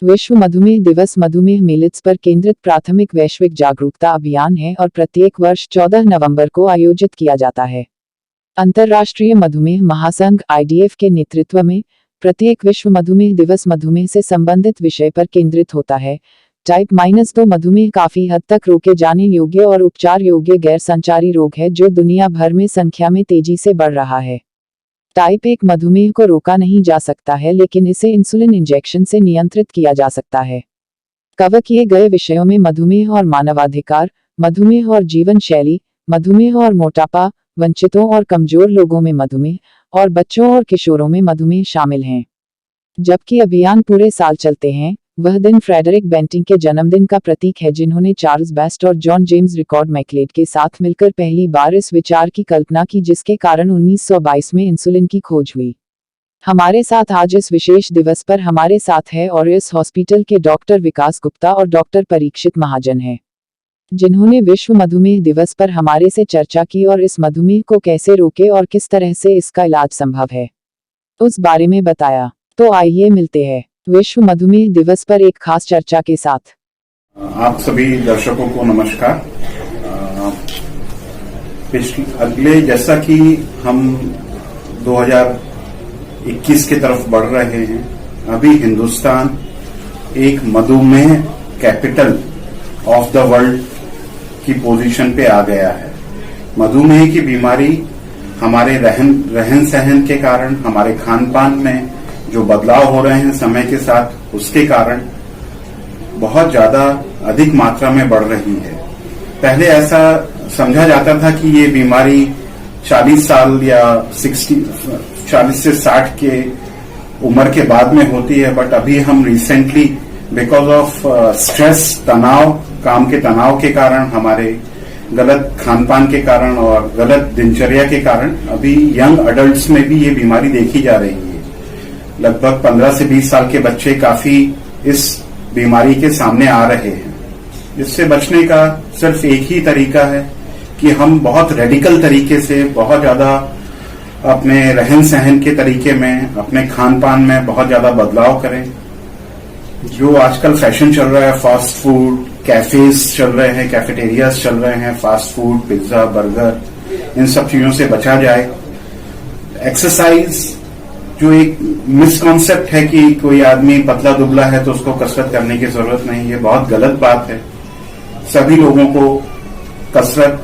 विश्व मधुमेह दिवस मधुमेह मिलेट्स पर केंद्रित प्राथमिक वैश्विक जागरूकता अभियान है और प्रत्येक वर्ष 14 नवंबर को आयोजित किया जाता है। अंतर्राष्ट्रीय मधुमेह महासंघ (IDF) के नेतृत्व में प्रत्येक विश्व मधुमेह दिवस मधुमेह से संबंधित विषय पर केंद्रित होता है। टाइप -2 मधुमेह काफी हद तक रोके जाने योग्य और उपचार योग्य गैर संचारी रोग है जो दुनिया भर में संख्या में तेजी से बढ़ रहा है। टाइप 1 मधुमेह को रोका नहीं जा सकता है, लेकिन इसे इंसुलिन इंजेक्शन से नियंत्रित किया जा सकता है। कवर किए गए विषयों में मधुमेह और मानवाधिकार, मधुमेह और जीवन शैली, मधुमेह और मोटापा, वंचितों और कमजोर लोगों में मधुमेह, और बच्चों और किशोरों में मधुमेह शामिल हैं। जबकि अभियान पूरे साल चलते हैं, वह दिन फ्रेडरिक बेंटिंग के जन्मदिन का प्रतीक है, जिन्होंने चार्ल्स बेस्ट और जॉन जेम्स रिकॉर्ड मैकलेड के साथ मिलकर पहली बार इस विचार की कल्पना की, जिसके कारण 1922 में इंसुलिन की खोज हुई। हमारे साथ आज इस विशेष दिवस पर हमारे साथ है और इस हॉस्पिटल के डॉक्टर विकास गुप्ता और डॉक्टर परीक्षित महाजन हैं, जिन्होंने विश्व मधुमेह दिवस पर हमारे से चर्चा की और इस मधुमेह को कैसे रोके और किस तरह से इसका इलाज संभव है, उस बारे में बताया। तो आइए मिलते हैं विश्व मधुमेह दिवस पर एक खास चर्चा के साथ। आप सभी दर्शकों को नमस्कार। अगले जैसा कि हम 2021 की तरफ बढ़ रहे हैं, अभी हिंदुस्तान एक मधुमेह कैपिटल ऑफ द वर्ल्ड की पोजीशन पे आ गया है। मधुमेह की बीमारी हमारे रहन सहन के कारण, हमारे खान पान में जो बदलाव हो रहे हैं समय के साथ, उसके कारण बहुत ज्यादा अधिक मात्रा में बढ़ रही है। पहले ऐसा समझा जाता था कि ये बीमारी 40 साल या 40 से 60 के उम्र के बाद में होती है, बट अभी हम रिसेंटली बिकॉज ऑफ स्ट्रेस, तनाव, काम के तनाव के कारण, हमारे गलत खान पान के कारण और गलत दिनचर्या के कारण अभी यंग अडल्ट्स में भी ये बीमारी देखी जा रही है। लगभग 15 से 20 साल के बच्चे काफी इस बीमारी के सामने आ रहे हैं। इससे बचने का सिर्फ एक ही तरीका है कि हम बहुत रेडिकल तरीके से, बहुत ज्यादा अपने रहन सहन के तरीके में, अपने खान पान में बहुत ज्यादा बदलाव करें। जो आजकल फैशन चल रहा है, फास्ट फूड, कैफेज चल रहे हैं, कैफेटेरियाज चल रहे हैं, फास्ट फूड, पिज्जा, बर्गर, इन सब चीजों से बचा जाए। एक्सरसाइज, जो एक मिसकॉन्सेप्ट है कि कोई आदमी पतला दुबला है तो उसको कसरत करने की जरूरत नहीं, ये बहुत गलत बात है। सभी लोगों को कसरत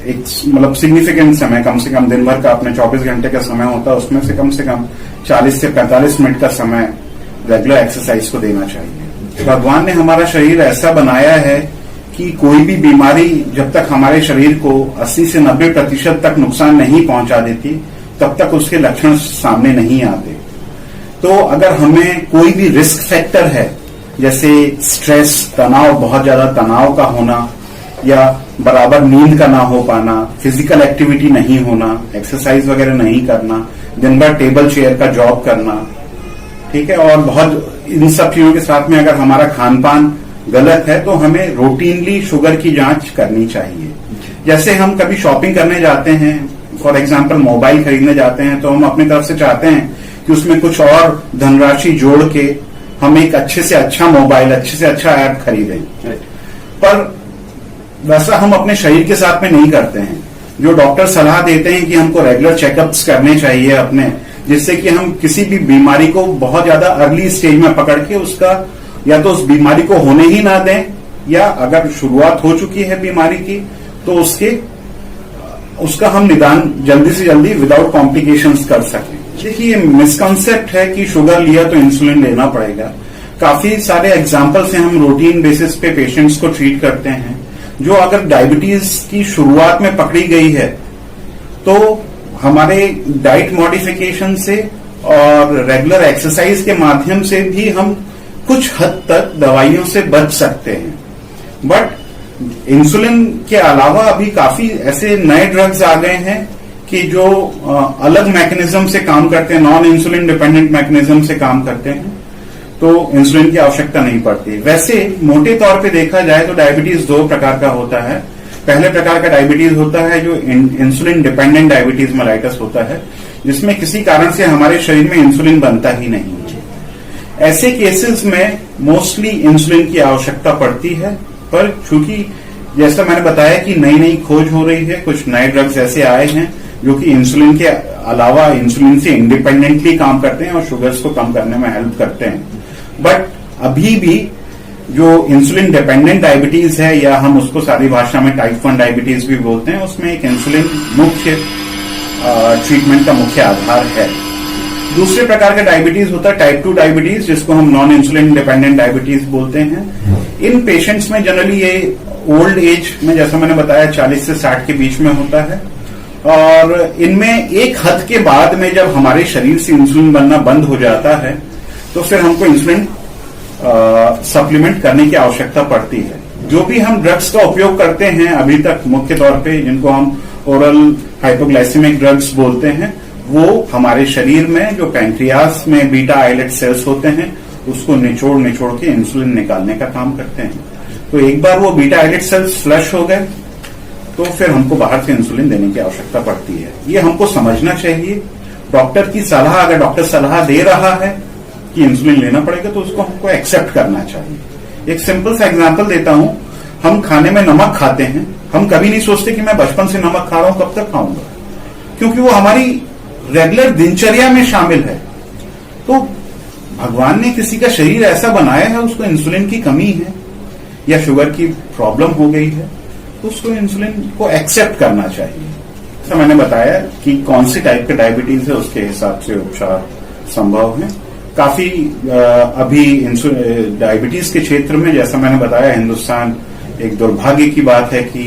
एक मतलब सिग्निफिकेंट समय, कम से कम दिन भर का अपने 24 घंटे का समय होता है, उसमें से कम 40 से 45 मिनट का समय रेगुलर एक्सरसाइज को देना चाहिए। भगवान ने हमारा शरीर ऐसा बनाया है कि कोई भी बीमारी जब तक हमारे शरीर को 80 से 90% तक नुकसान नहीं पहुंचा देती, तब तक उसके लक्षण सामने नहीं आते। तो अगर हमें कोई भी रिस्क फैक्टर है, जैसे स्ट्रेस, तनाव, बहुत ज्यादा तनाव का होना, या बराबर नींद का ना हो पाना, फिजिकल एक्टिविटी नहीं होना, एक्सरसाइज वगैरह नहीं करना, दिन भर टेबल चेयर का जॉब करना, ठीक है, और बहुत इन सब चीजों के साथ में अगर हमारा खान पान गलत है, तो हमें रूटीनली शुगर की जांच करनी चाहिए। जैसे हम कभी शॉपिंग करने जाते हैं, फॉर एग्जाम्पल मोबाइल खरीदने जाते हैं, तो हम अपनी तरफ से चाहते हैं कि उसमें कुछ और धनराशि जोड़ के हम एक अच्छे से अच्छा मोबाइल, अच्छे से अच्छा ऐप खरीदें, पर वैसा हम अपने शरीर के साथ में नहीं करते हैं। जो डॉक्टर सलाह देते हैं कि हमको रेगुलर चेकअप्स करने चाहिए अपने, जिससे कि हम किसी भी बीमारी को बहुत ज्यादा अर्ली स्टेज में पकड़ के उसका या तो उस बीमारी को होने ही ना दें, या अगर शुरुआत हो चुकी है बीमारी की तो उसका हम निदान जल्दी से जल्दी विदाउट कॉम्प्लिकेशंस कर सकें। देखिए, ये मिसकॉन्सेप्ट है कि शुगर लिया तो इंसुलिन लेना पड़ेगा। काफी सारे एग्जाम्पल्स हैं, हम रूटीन बेसिस पे पेशेंट्स को ट्रीट करते हैं, जो अगर डायबिटीज की शुरुआत में पकड़ी गई है तो हमारे डाइट मॉडिफिकेशन से और रेगुलर एक्सरसाइज के माध्यम से भी हम कुछ हद तक दवाइयों से बच सकते हैं। बट इंसुलिन के अलावा अभी काफी ऐसे नए ड्रग्स आ गए हैं कि जो अलग मैकेनिज्म से काम करते हैं, नॉन इंसुलिन डिपेंडेंट मैकेनिज्म से काम करते हैं, तो इंसुलिन की आवश्यकता नहीं पड़ती। वैसे मोटे तौर पे देखा जाए तो डायबिटीज 2 प्रकार का होता है। पहले प्रकार का डायबिटीज होता है जो इंसुलिन डिपेंडेंट डायबिटीज मेलाइटस होता है, जिसमें किसी कारण से हमारे शरीर में इंसुलिन बनता ही नहीं है। ऐसे केसेस में मोस्टली इंसुलिन की आवश्यकता पड़ती है, पर चूंकि जैसा मैंने बताया कि नई नई खोज हो रही है, कुछ नए ड्रग्स ऐसे आए हैं जो कि इंसुलिन के अलावा इंसुलिन से इंडिपेंडेंटली काम करते हैं और शुगर्स को कम करने में हेल्प करते हैं। बट अभी भी जो इंसुलिन डिपेंडेंट डायबिटीज है, या हम उसको सादी भाषा में टाइप 1 डायबिटीज भी बोलते हैं, उसमें एक इंसुलिन मुख्य ट्रीटमेंट का मुख्य आधार है। दूसरे प्रकार का डायबिटीज होता है टाइप 2 डायबिटीज, जिसको हम नॉन इंसुलिन डिपेंडेंट डायबिटीज बोलते हैं। इन पेशेंट्स में जनरली ये ओल्ड एज में, जैसा मैंने बताया, 40 से 60 के बीच में होता है, और इनमें एक हद के बाद में जब हमारे शरीर से इंसुलिन बनना बंद हो जाता है तो फिर हमको इंसुलिन सप्लीमेंट करने की आवश्यकता पड़ती है। जो भी हम ड्रग्स का उपयोग करते हैं अभी तक मुख्य तौर पे, जिनको हम ओरल हाइपोग्लाइसेमिक ड्रग्स बोलते हैं, वो हमारे शरीर में जो पैंक्रियास में बीटा आइलेट सेल्स होते हैं उसको निचोड़ निचोड़ के इंसुलिन निकालने का काम करते हैं। तो एक बार वो बीटा आइलेट सेल्स फ्लश हो गए तो फिर हमको बाहर से इंसुलिन देने की आवश्यकता पड़ती है। ये हमको समझना चाहिए। डॉक्टर की सलाह, अगर डॉक्टर सलाह दे रहा है कि इंसुलिन लेना पड़ेगा तो उसको हमको एक्सेप्ट करना चाहिए। एक सिंपल सा एग्जांपल देता हूं, हम खाने में नमक खाते हैं, हम कभी नहीं सोचते कि मैं बचपन से नमक खा रहा हूं, कब तक खाऊंगा, क्योंकि वो हमारी रेगुलर दिनचर्या में शामिल है। तो भगवान ने किसी का शरीर ऐसा बनाया है, उसको इंसुलिन की कमी है या शुगर की प्रॉब्लम हो गई है, तो उसको इंसुलिन को एक्सेप्ट करना चाहिए। जैसा मैंने बताया कि कौन सी टाइप का डायबिटीज है, उसके हिसाब से उपचार संभव है। काफी अभी डायबिटीज के क्षेत्र में, जैसा मैंने बताया, हिंदुस्तान एक दुर्भाग्य की बात है कि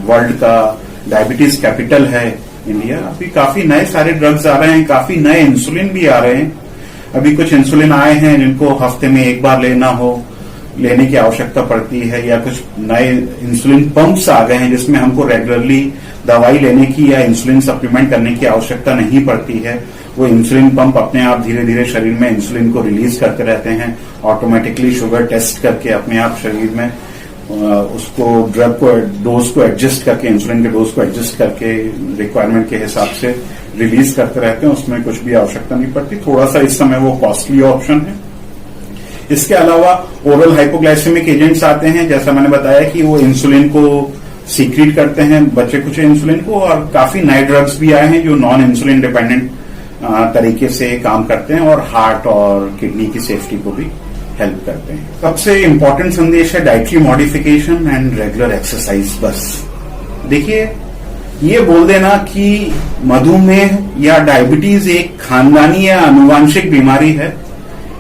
वर्ल्ड का डायबिटीज कैपिटल है इंडिया। अभी काफी नए सारे ड्रग्स आ रहे हैं, काफी नए इंसुलिन भी आ रहे हैं। अभी कुछ इंसुलिन आए हैं जिनको हफ्ते में एक बार लेने की आवश्यकता पड़ती है, या कुछ नए इंसुलिन पंप्स आ गए हैं जिसमें हमको रेगुलरली दवाई लेने की या इंसुलिन सप्लीमेंट करने की आवश्यकता नहीं पड़ती है। वो इंसुलिन पंप अपने आप धीरे धीरे शरीर में इंसुलिन को रिलीज करते रहते हैं, ऑटोमेटिकली शुगर टेस्ट करके अपने आप शरीर में उसको ड्रग को डोज को एडजस्ट करके, इंसुलिन के डोज को एडजस्ट करके रिक्वायरमेंट के हिसाब से रिलीज करते रहते हैं। उसमें कुछ भी आवश्यकता नहीं पड़ती। थोड़ा सा इस समय वो कॉस्टली ऑप्शन है। इसके अलावा ओरल हाइपोग्लाइसेमिक एजेंट्स आते हैं, जैसा मैंने बताया कि वो इंसुलिन को सीक्रेट करते हैं, बच्चे कुछ इंसुलिन को, और काफी नए ड्रग्स भी आए हैं जो नॉन इंसुलिन डिपेंडेंट तरीके से काम करते हैं और हार्ट और किडनी की सेफ्टी को भी हेल्प करते हैं। सबसे इंपॉर्टेंट संदेश है dietary modification and regular exercise. बस देखिए, ये बोल देना कि मधुमेह या डायबिटीज एक खानदानी या आनुवांशिक बीमारी है,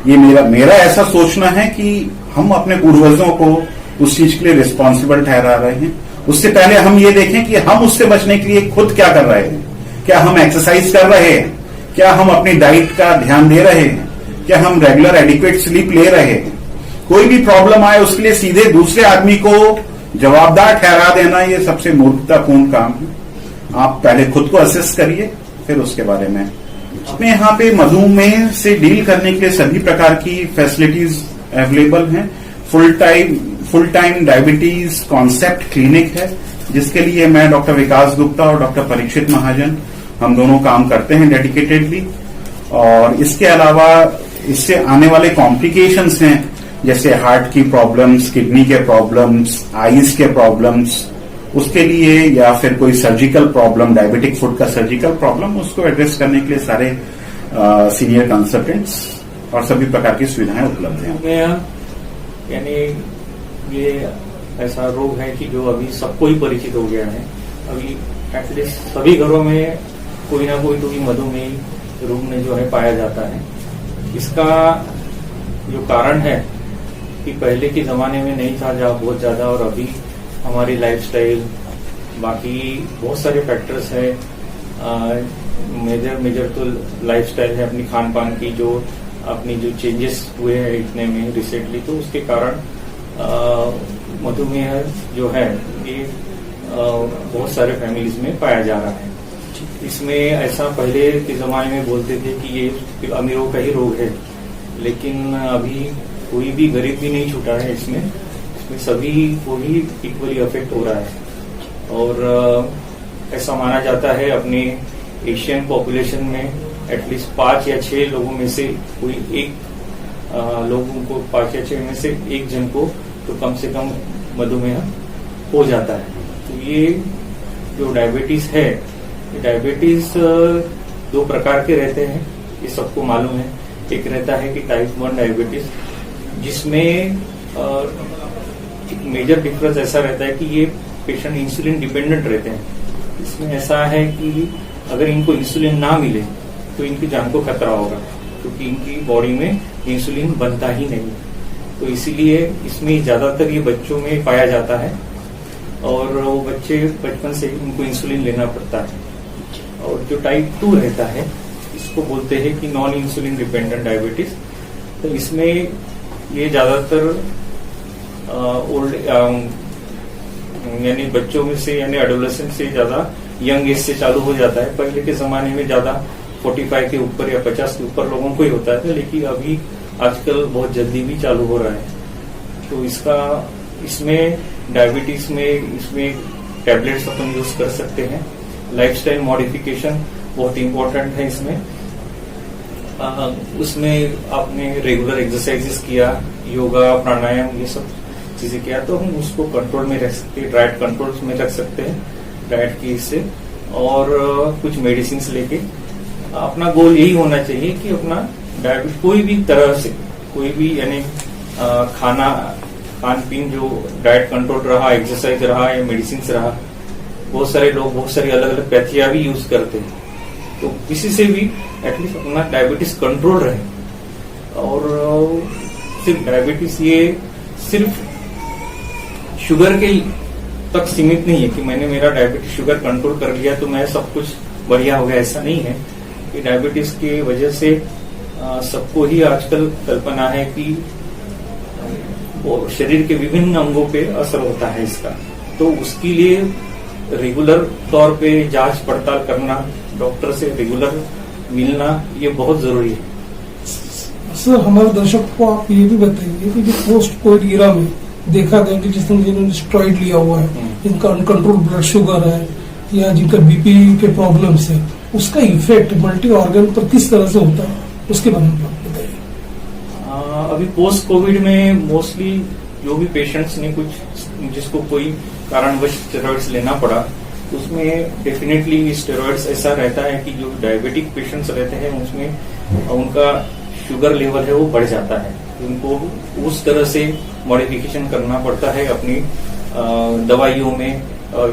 ये मेरा ऐसा सोचना है कि हम अपने पूर्वजों को उस चीज के लिए रिस्पॉन्सिबल ठहरा रहे हैं। उससे पहले हम ये देखें कि हम उससे बचने के लिए खुद क्या कर रहे हैं। क्या हम एक्सरसाइज कर रहे हैं? क्या हम अपनी डाइट का ध्यान दे रहे हैं? क्या हम रेगुलर एडिक्वेट स्लीप ले रहे हैं? कोई भी प्रॉब्लम आए उसके लिए सीधे दूसरे आदमी को जवाबदार ठहरा देना, ये सबसे मूर्खतापूर्ण काम है। आप पहले खुद को असेस करिए, फिर उसके बारे में। अपने यहाँ पे मधुमेह से डील करने के लिए सभी प्रकार की फैसिलिटीज अवेलेबल हैं। Full time diabetes concept clinic है, जिसके लिए मैं डॉक्टर विकास गुप्ता और डॉक्टर परीक्षित महाजन हम दोनों काम करते हैं डेडिकेटेडली। और इसके अलावा इससे आने वाले कॉम्प्लिकेशंस हैं, जैसे हार्ट की प्रॉब्लम्स, किडनी के प्रॉब्लम्स, आईज के प्रॉब्लम्स, उसके लिए, या फिर कोई सर्जिकल प्रॉब्लम, डायबिटिक फुट का सर्जिकल प्रॉब्लम, उसको एड्रेस करने के लिए सारे सीनियर कंसल्टेंट्स और सभी प्रकार की सुविधाएं उपलब्ध हैं। यानी ये ऐसा रोग है कि जो अभी सबको ही परिचित हो गया है। अभी एटलीस्ट सभी घरों में कोई ना कोई तो भी मधुमेह रोग में जो है पाया जाता है। इसका जो कारण है कि पहले के जमाने में नहीं था जहाँ बहुत ज्यादा, और अभी हमारी लाइफस्टाइल, बाकी बहुत सारे फैक्टर्स है। मेजर तो लाइफस्टाइल है, अपनी खान पान की जो अपनी जो चेंजेस हुए हैं इतने में रिसेंटली, तो उसके कारण मधुमेह जो है ये बहुत सारे फैमिलीज में पाया जा रहा है। इसमें ऐसा पहले के जमाने में बोलते थे कि ये अमीरों का ही रोग है, लेकिन अभी कोई भी गरीब भी नहीं छूटा है इसमें सभी को ही इक्वली अफेक्ट हो रहा है। और ऐसा माना जाता है अपने एशियन पॉपुलेशन में एटलीस्ट 5 या 6 लोगों में से कोई एक लोगों को 5 या 6 में से एक जन को तो कम से कम मधुमेह हो जाता है। तो ये जो डायबिटीज है, ये डायबिटीज 2 प्रकार के रहते हैं, ये सबको मालूम है। एक रहता है कि टाइप 1 डायबिटीज, जिसमें एक मेजर डिफरेंस ऐसा रहता है कि ये पेशेंट इंसुलिन डिपेंडेंट रहते हैं। इसमें ऐसा है कि अगर इनको इंसुलिन ना मिले तो इनकी जान को खतरा होगा, क्योंकि इनकी बॉडी में इंसुलिन बनता ही नहीं। तो इसीलिए इसमें ज्यादातर ये बच्चों में पाया जाता है और वो बच्चे बचपन से ही उनको इंसुलिन लेना पड़ता है। और जो टाइप 2 रहता है, इसको बोलते हैं कि नॉन इंसुलिन डिपेंडेंट डायबिटीज। तो इसमें ये ज्यादातर ओल्ड यानी बच्चों में से यानी एडोलेसेंट से ज्यादा यंग एज से चालू हो जाता है। पहले के जमाने में ज्यादा 45 के ऊपर या 50 के ऊपर लोगों को ही होता है, लेकिन अभी आजकल बहुत जल्दी भी चालू हो रहा है। तो इसमें डायबिटीज में इसमें टैबलेट्स अपन यूज कर सकते हैं। लाइफस्टाइल मॉडिफिकेशन बहुत इंपॉर्टेंट है इसमें। उसमें आपने रेगुलर एक्सरसाइजेस किया, योगा, प्राणायाम, ये सब चीजें किया तो हम उसको कंट्रोल में रख सकते हैं, डाइट कंट्रोल में रख सकते हैं डाइट की इससे। और कुछ मेडिसिन लेके अपना गोल यही होना चाहिए कि अपना डायबिटीज कोई भी तरह से, कोई भी यानी खान पीन जो डाइट कंट्रोल रहा, एक्सरसाइज रहा या मेडिसिन रहा, बहुत सारे लोग बहुत सारी अलग अलग पैथियां भी यूज करते हैं। तो किसी से भी एटलीस्ट अपना डायबिटीज कंट्रोल रहे। और सिर्फ डायबिटीज ये सिर्फ शुगर के तक सीमित नहीं है कि मैंने मेरा डायबिटीज शुगर कंट्रोल कर लिया तो मैं सब कुछ बढ़िया हो गया, ऐसा नहीं है। कि डायबिटीज की वजह से सबको ही आजकल कल्पना है कि शरीर के विभिन्न अंगों पे असर होता है इसका। तो उसके लिए रेगुलर तौर पे जांच पड़ताल करना, डॉक्टर से रेगुलर मिलना, ये बहुत जरूरी है। सर, हमारे दर्शकों को आप ये भी बताइए कि जो पोस्ट कोविड ईरा में देखा गया कि जिन्होंने स्टेरॉइड लिया हुआ है, जिनका अनकंट्रोल ब्लड शुगर है या जिनका बीपी के प्रॉब्लम्स है, उसका इफेक्ट मल्टी ऑर्गन पर किस तरह से होता है, उसके बारे में आप बताइए। अभी पोस्ट कोविड में मोस्टली जो भी पेशेंट्स ने जिसको कोई कारणवश स्टेरॉइड्स लेना पड़ा, उसमें डेफिनेटली स्टेरॉइड्स ऐसा रहता है कि जो डायबिटिक पेशेंट्स रहते हैं उसमें उनका शुगर लेवल है वो बढ़ जाता है। उनको उस तरह से मॉडिफिकेशन करना पड़ता है अपनी दवाइयों में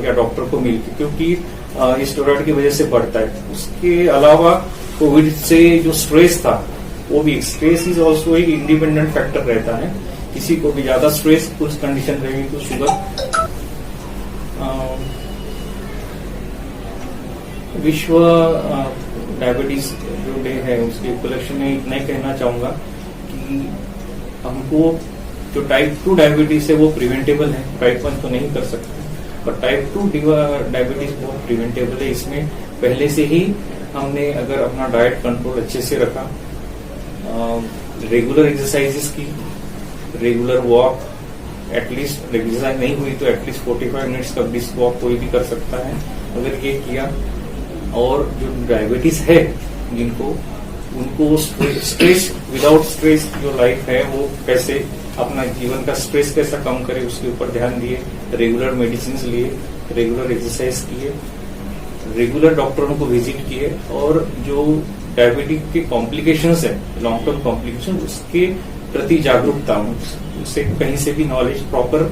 या डॉक्टर को मिलकर, क्योंकि स्टेरॉइड की वजह से बढ़ता है। उसके अलावा कोविड से जो स्ट्रेस था, वो भी स्ट्रेस इज ऑल्सो एक इंडिपेंडेंट फैक्टर रहता है। किसी को भी ज्यादा स्ट्रेस कुछ कंडीशन रहेगी तो शुगर। विश्व डायबिटीज जो डे है उसके उपलक्ष्य में इतना ही कहना चाहूंगा कि हमको जो टाइप 2 डायबिटीज है वो प्रिवेंटेबल है, टाइप 1 तो नहीं कर सकते, पर टाइप 2 डायबिटीज बहुत प्रिवेंटेबल है। इसमें पहले से ही हमने अगर अपना डाइट कंट्रोल अच्छे से रखा, रेगुलर एक्सरसाइजेस की, रेगुलर वॉक, एटलीस्ट एक्सरसाइज नहीं हुई तो एटलीस्ट 45 मिनट्स का ब्रिस्क वॉक कोई भी कर सकता है, अगर ये किया। और जो डायबिटीज है जिनको, उनको स्ट्रेस, विदाउट स्ट्रेस जो लाइफ है वो कैसे अपना जीवन का स्ट्रेस कैसा कम करे उसके ऊपर ध्यान दिए, रेगुलर मेडिसिन लिए, रेगुलर एक्सरसाइज किए, रेगुलर डॉक्टरों को विजिट किए, और जो डायबिटिक के कॉम्प्लिकेशंस है, लॉन्ग टर्म कॉम्प्लिकेशन, उसके प्रति जागरूकता, उससे कहीं से भी नॉलेज, प्रॉपर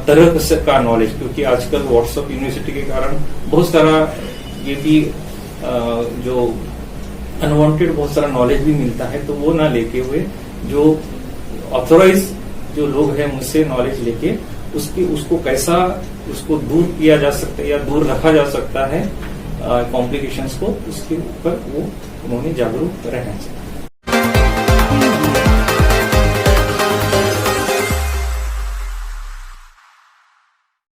तरह का नॉलेज, क्योंकि आजकल व्हाट्सएप यूनिवर्सिटी के कारण बहुत सारा ये भी जो अनवांटेड बहुत सारा नॉलेज भी मिलता है, तो वो ना लेके हुए जो ऑथोराइज जो लोग हैं मुझसे नॉलेज लेके उसको कैसा उसको दूर किया जा सकता है या दूर रखा जा सकता है कॉम्प्लिकेशंस को, उसके ऊपर वो उन्होंने जागरूक रहना चाहिए।